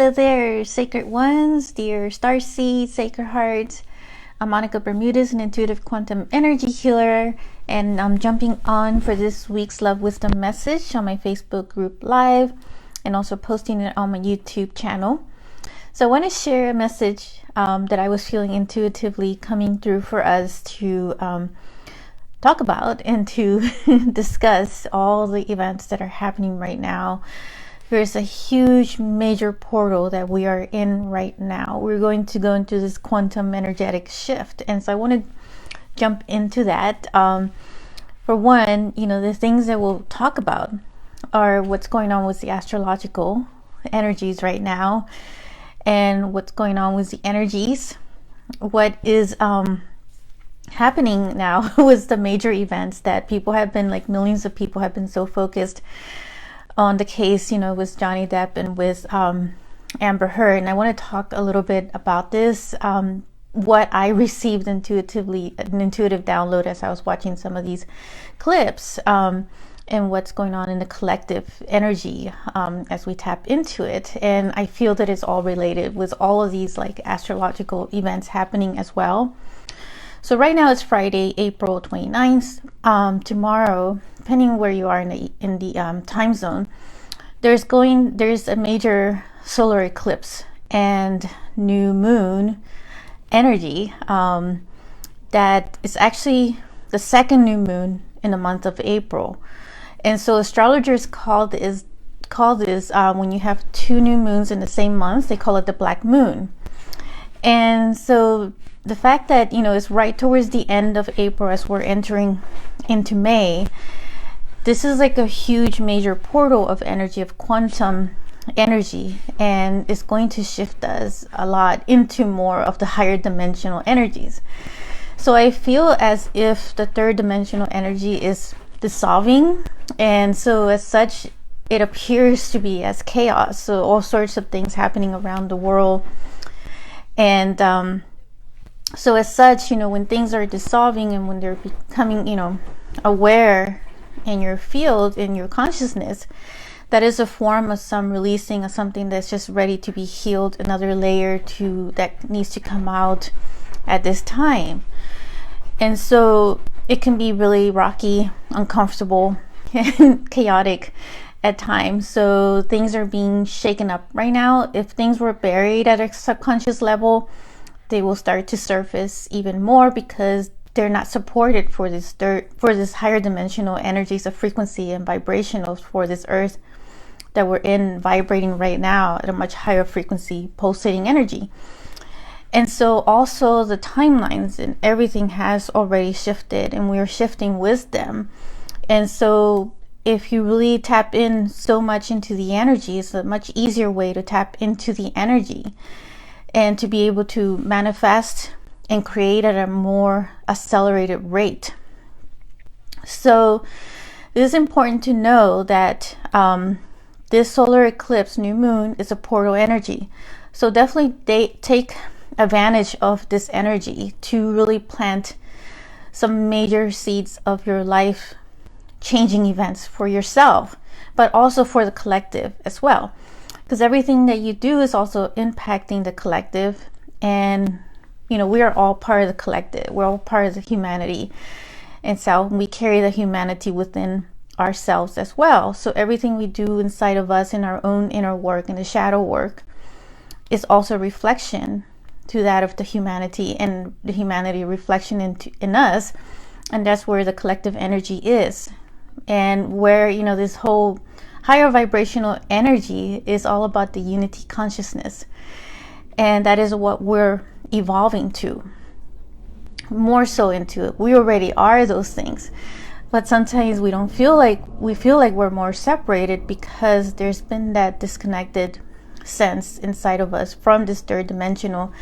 Hello there, sacred ones, dear starseeds, sacred hearts. I'm Monica Bermudez, an intuitive quantum energy healer, and I'm jumping on for this week's Love Wisdom message on my Facebook group live and also posting it on my YouTube channel. So I want to share a message that I was feeling intuitively coming through for us to talk about and to discuss all the events that are happening right now. There's a huge major portal that we are in right now. We're going to go into this quantum energetic shift, and so I want to jump into that. For one, the things that we'll talk about are what's going on with the astrological energies right now, and what's going on with the energies, what is happening now with the major events that people have been, like millions of people have been so focused on the case, with Johnny Depp and with Amber Heard. And I want to talk a little bit about this, what I received intuitively, an intuitive download as I was watching some of these clips, and what's going on in the collective energy as we tap into it. And I feel that it's all related with all of these like astrological events happening as well. So right now it's Friday, April 29th. Tomorrow, depending on where you are in the time zone, there's a major solar eclipse and new moon energy that is actually the second new moon in the month of April. And so astrologers call this when you have two new moons in the same month, they call it the black moon. And so the fact that it's right towards the end of April as we're entering into May, this is like a huge major portal of energy, of quantum energy, and it's going to shift us a lot into more of the higher dimensional energies. So I feel as if the third dimensional energy is dissolving, and so as such it appears to be as chaos, so all sorts of things happening around the world. And so as such, when things are dissolving and when they're becoming, aware in your field, in your consciousness, that is a form of some releasing of something that's just ready to be healed, another layer that needs to come out at this time. And so it can be really rocky, uncomfortable, and chaotic at times. So things are being shaken up right now. If things were buried at a subconscious level, they will start to surface even more because they're not supported for this higher dimensional energies of frequency and vibrationals for this earth that we're in, vibrating right now at a much higher frequency, pulsating energy. And so also the timelines and everything has already shifted, and we're shifting with them. And so if you really tap in so much into the energy, it's a much easier way to tap into the energy and to be able to manifest and create at a more accelerated rate. So it is important to know that this solar eclipse, new moon, is a portal energy. So definitely take advantage of this energy to really plant some major seeds of your life changing events for yourself, but also for the collective as well. Because everything that you do is also impacting the collective, and we are all part of the collective. We're all part of the humanity, and so we carry the humanity within ourselves as well. So everything we do inside of us in our own inner work and the shadow work is also a reflection to that of the humanity, and the humanity reflection in us, and that's where the collective energy is, and where this whole higher vibrational energy is all about the unity consciousness. And that is what we're evolving to, more so into it. We already are those things, but sometimes we feel like we're more separated because there's been that disconnected sense inside of us from this third dimensional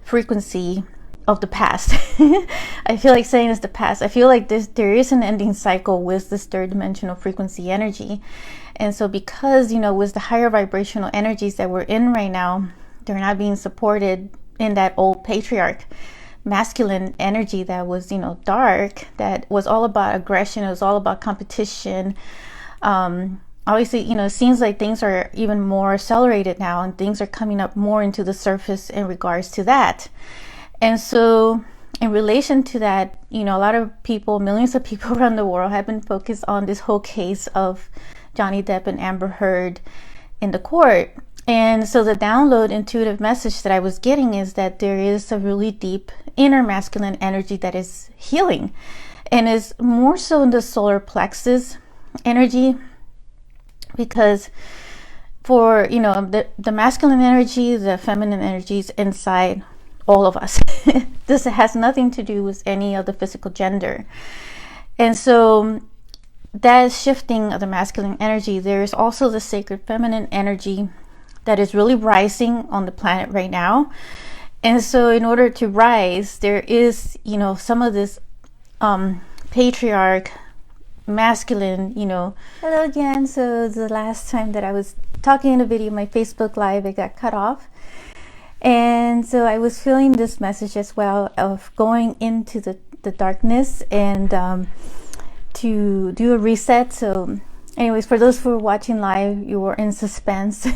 frequency of the past. I feel like saying it's the past. I feel like there is an ending cycle with this third dimensional frequency energy. And so because, with the higher vibrational energies that we're in right now, they're not being supported in that old patriarch masculine energy that was, dark, that was all about aggression. It was all about competition. obviously, it seems like things are even more accelerated now, and things are coming up more into the surface in regards to that. And so in relation to that, a lot of people, millions of people around the world have been focused on this whole case of Johnny Depp and Amber Heard in the court. And so the download intuitive message that I was getting is that there is a really deep inner masculine energy that is healing, and is more so in the solar plexus energy, because for the masculine energy, the feminine energy is inside all of us. This has nothing to do with any of the physical gender. And so that shifting of the masculine energy, there is also the sacred feminine energy that is really rising on the planet right now. And so in order to rise, there is some of this patriarch masculine, hello again. So the last time that I was talking in a video, my Facebook live, it got cut off. And so I was feeling this message as well of going into the darkness and to do a reset. So anyways, for those who are watching live, you were in suspense.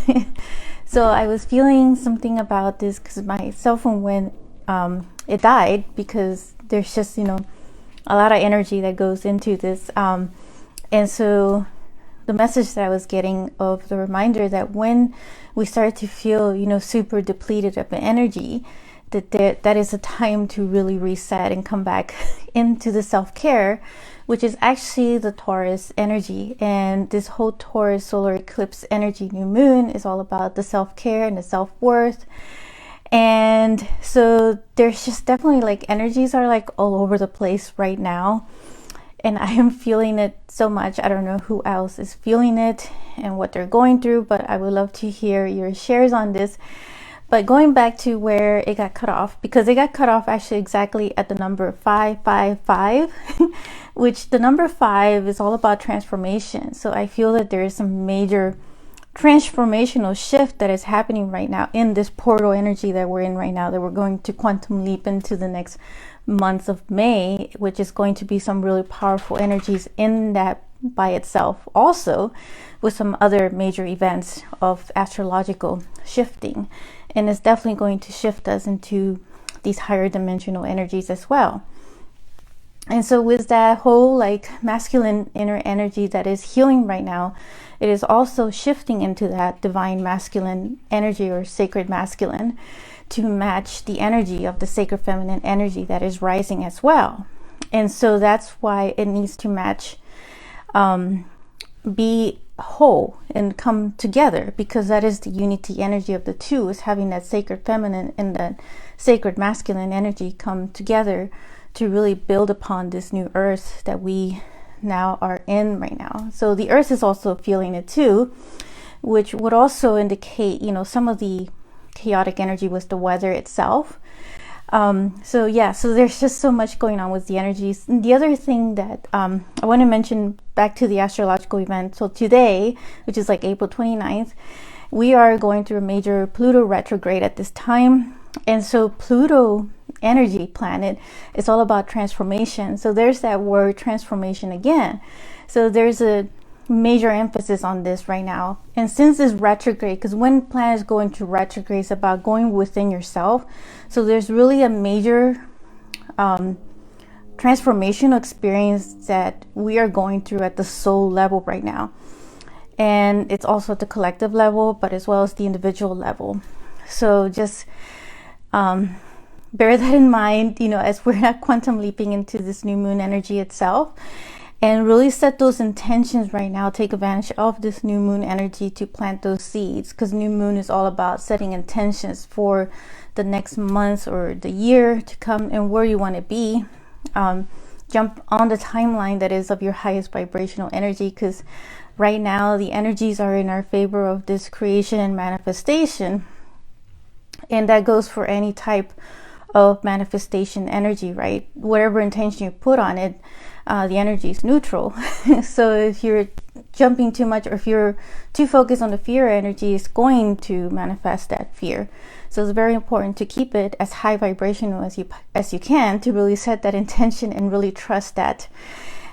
So I was feeling something about this because my cell phone went, it died, because there's just, a lot of energy that goes into this. And so the message that I was getting of the reminder that when we start to feel, super depleted of energy, that is a time to really reset and come back into the self-care, which is actually the Taurus energy. And this whole Taurus solar eclipse energy new moon is all about the self-care and the self-worth. And so there's just definitely like energies are like all over the place right now, and I am feeling it so much. I don't know who else is feeling it and what they're going through, but I would love to hear your shares on this. But going back to where it got cut off, because it got cut off actually exactly at the number 555, which the number 5 is all about transformation. So I feel that there is some major transformational shift that is happening right now in this portal energy that we're in right now, that we're going to quantum leap into the next month of May, which is going to be some really powerful energies in that by itself, also with some other major events of astrological shifting. And it's definitely going to shift us into these higher dimensional energies as well. And so with that whole like masculine inner energy that is healing right now, it is also shifting into that divine masculine energy, or sacred masculine, to match the energy of the sacred feminine energy that is rising as well. And so that's why it needs to match, be whole and come together, because that is the unity energy of the two, is having that sacred feminine and that sacred masculine energy come together to really build upon this new earth that we now are in right now. So the earth is also feeling it too, which would also indicate, some of the chaotic energy with the weather itself. So there's just so much going on with the energies. And the other thing that I want to mention back to the astrological event. So today, which is like April 29th, we are going through a major Pluto retrograde at this time. And so Pluto energy planet is all about transformation. So there's that word transformation again. So there's a major emphasis on this right now. And since it's retrograde, because when planets go into retrograde, it's about going within yourself. So there's really a major transformational experience that we are going through at the soul level right now. And it's also at the collective level, but as well as the individual level. So just bear that in mind, as we're not quantum leaping into this new moon energy itself, and really set those intentions right now. Take advantage of this new moon energy to plant those seeds, because new moon is all about setting intentions for the next month or the year to come and where you want to be. Jump on the timeline that is of your highest vibrational energy, because right now the energies are in our favor of this creation and manifestation. And that goes for any type of manifestation energy, right? Whatever intention you put on it, the energy is neutral. So if you're jumping too much, or if you're too focused on the fear energy, it's going to manifest that fear. So it's very important to keep it as high vibrational as you can, to really set that intention and really trust that.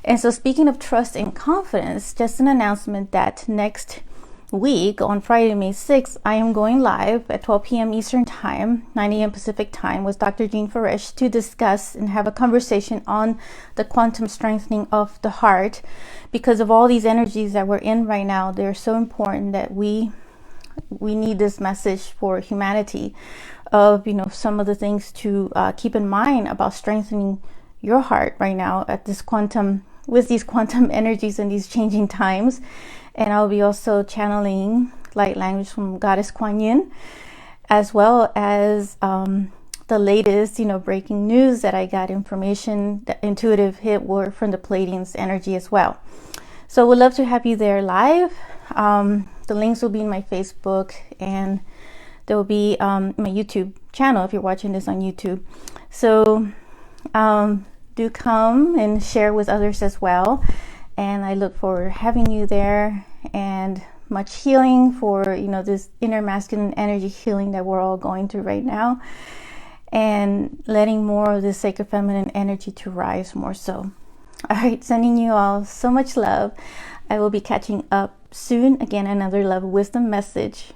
And so speaking of trust and confidence, just an announcement that next week on Friday, May 6th, I am going live at 12 p.m. Eastern Time, 9 a.m. Pacific Time with Dr. Jean Faresh to discuss and have a conversation on the quantum strengthening of the heart. Because of all these energies that we're in right now, they're so important that we need this message for humanity of, some of the things to keep in mind about strengthening your heart right now at this with these quantum energies and these changing times. And I'll be also channeling light language from Goddess Kuan Yin, as well as the latest, breaking news that I got information, the intuitive hit word from the Pleiadians energy as well. So we'd love to have you there live. The links will be in my Facebook, and there will be my YouTube channel if you're watching this on YouTube. So do come and share with others as well. And I look forward to having you there, and much healing for, this inner masculine energy healing that we're all going through right now, and letting more of this sacred feminine energy to rise more so. All right, sending you all so much love. I will be catching up soon. Again, another love wisdom message.